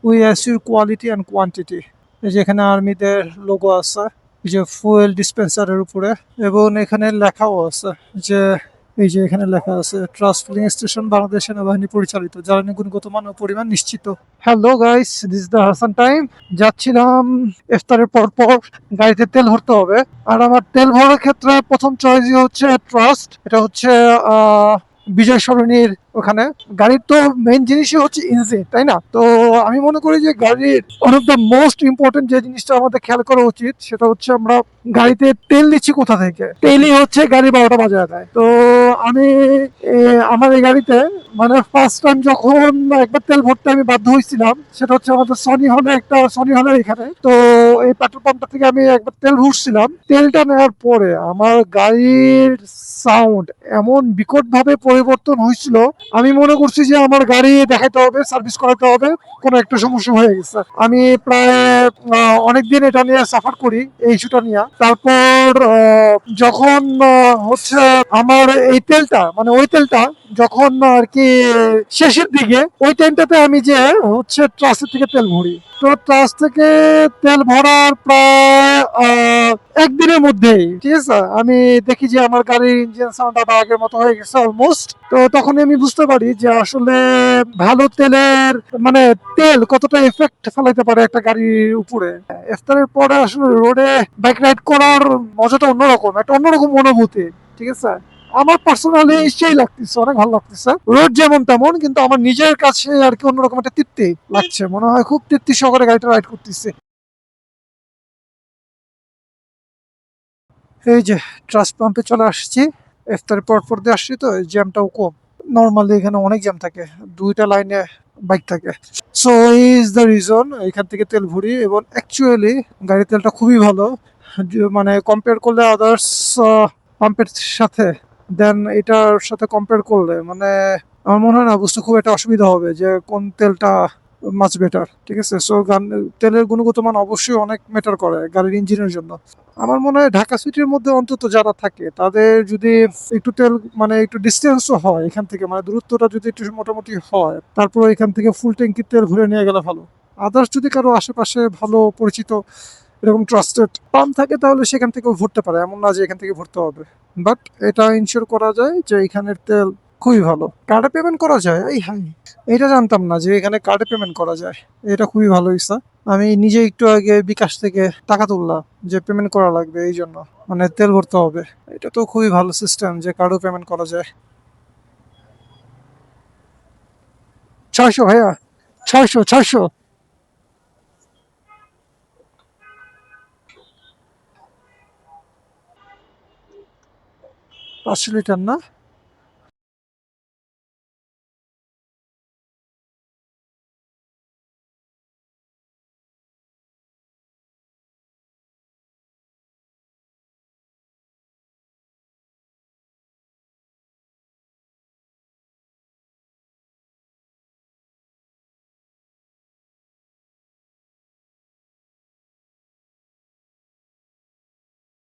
We assure quality and quantity. এই যে এখানে আর্মিদের লোগো আছে, এই যে ফুয়েল ডিসপেন্সারের উপরে, এবং এখানে লেখাও আছে যে, এই যে এখানে লেখা আছে ট্রাস্ট ফিলিং স্টেশন বাংলাদেশ সেনাবাহিনী পরিচালিত, জ্বালানি গুণগত মান ও পরিমাণ নিশ্চিত। Hello guys, this is the Hasan time. যাচ্ছিলাম ইফতারের পর পর, গাড়িতে তেল ভরতে হবে। আর আমার তেল ভরার ক্ষেত্রে প্রথম চয়েস হচ্ছে ট্রাস্ট। এটা হচ্ছে বিজয় সরণির ওখানে। গাড়ির তো মেইন জিনিসই হচ্ছে ইঞ্জিন, তাই না? তো আমি মনে করি যে গাড়ির one of the most important যে জিনিসটা আমাদের খেয়াল করা উচিত সেটা হচ্ছে আমরা গাড়িতে তেল নিচ্ছি কোথা থেকে। তেলই হচ্ছে গাড়ি 12টা বাজায় দেয়। তো আমি আমার এই গাড়িতে মানে ফার্স্ট টাইম যখন একবার তেল ভরতে আমি বাধ্য হয়েছিলাম, সেটা হচ্ছে আমাদের সনি হলের এখানে। তো এই পেট্রোল পাম্পটা থেকে আমি একবার তেল ভরছিলাম। তেলটা নেওয়ার পরে আমার গাড়ির সাউন্ড এমন বিকট ভাবে পরিবর্তন হয়েছিল, আমি মনে করছি যে আমার গাড়ি দেখাতে হবে, সার্ভিস করাতে হবে, কোনো একটা সমস্যা হয়ে গেছে। আমি প্রায় অনেকদিন এটা নিয়ে সাফার করি, এই ইস্যুটা নিয়ে। তারপর যখন হচ্ছে আমার এই তেলটা মানে ওই তেলটা যখন আর কি শেষের দিকে, ওই টাইমটাতে আমি যে হচ্ছে ট্রাস্টের থেকে তেল ভরি। তো ট্রাস্ট থেকে তেল ভরার প্রায় একদিনের মধ্যেই, ঠিক আছে, আমি দেখি যে আমার গাড়ির ইঞ্জিন সাউন্ড আবার আগের মতো হয়ে গেছে অলমোস্ট। তো তখন আমি বুঝতে পারি যে আসলে ভালো তেলের মানে তেল কতটা এফেক্ট ফেলাইতে পারে একটা গাড়ির উপরে। ইফতারের পরে আসলে রোডে বাইক রাইড করার মজাটা অন্যরকম, একটা অন্যরকম অনুভূতি, ঠিক আছে। আমার পার্সোনালি সেই লাগতেছে, অনেক ভালো লাগতেছে। রোড যেমন তেমন, কিন্তু আমার নিজের কাছে আর কি অন্যরকম একটা তৃপ্তি লাগছে, মনে হয় খুব তৃপ্তি সহকারে গাড়িটা রাইড করতেছে। এই যে ট্রাস্ট পাম্পে চলে আসছি, ইফতারের পর পর দিয়ে আসছি, তো জ্যামটাও কম। নর্মালি এখানে অনেক জ্যাম থাকে, দুইটা লাইনে বাইক থাকে। সো ইজ দ্য রিজন এখান থেকে তেল ভরি, এবং অ্যাকচুয়ালি গাড়ির তেলটা খুবই ভালো। মানে কম্পেয়ার করলে আদার্স পাম্পের সাথে, দেন এটার সাথে কম্পেয়ার করলে মানে আমার মনে হয় না বুঝতে খুব একটা অসুবিধা হবে যে কোন তেলটা মাছ বেটার, ঠিক আছে। সো তেলের গুণগত মান অবশ্যই অনেক ম্যাটার করে গাড়ির ইঞ্জিনের জন্য। আমার মনে হয় ঢাকা সিটির মধ্যে অন্তত যারা থাকে তাদের যদি একটু তেল মানে একটু ডিস্টেন্সও হয় এখান থেকে, মানে দূরত্বটা যদি একটু মোটামুটি হয়, তারপর এখান থেকে ফুল ট্যাঙ্কি তেল ভরে নিয়ে গেলে ভালো। আদার্স যদি কারো আশেপাশে ভালো পরিচিত এরকম ট্রাস্টেড পাম্প থাকে তাহলে সেখান থেকেও ভরতে পারে, এমন না যে এখান থেকে ভরতে হবে। বাট এটা ইনশিওর করা যায় যে এখানের তেল খুবই ভালো। কার্ডে পেমেন্ট করা যায়, এই হাই, এটা জানতাম না যে এখানে কার্ডে পেমেন্ট করা যায়। এটা খুবই ভালো হয়েছে। আমি নিজে একটু আগে বিকাশ থেকে টাকা তুললাম যে পেমেন্ট করা লাগবে, এই জন্য মানে তেল ভরতে হবে। এটা তো খুবই ভালো সিস্টেম যে কার্ডও পেমেন্ট করা যায়। 600 ভাইয়া, 600 600। 500 লিটার না?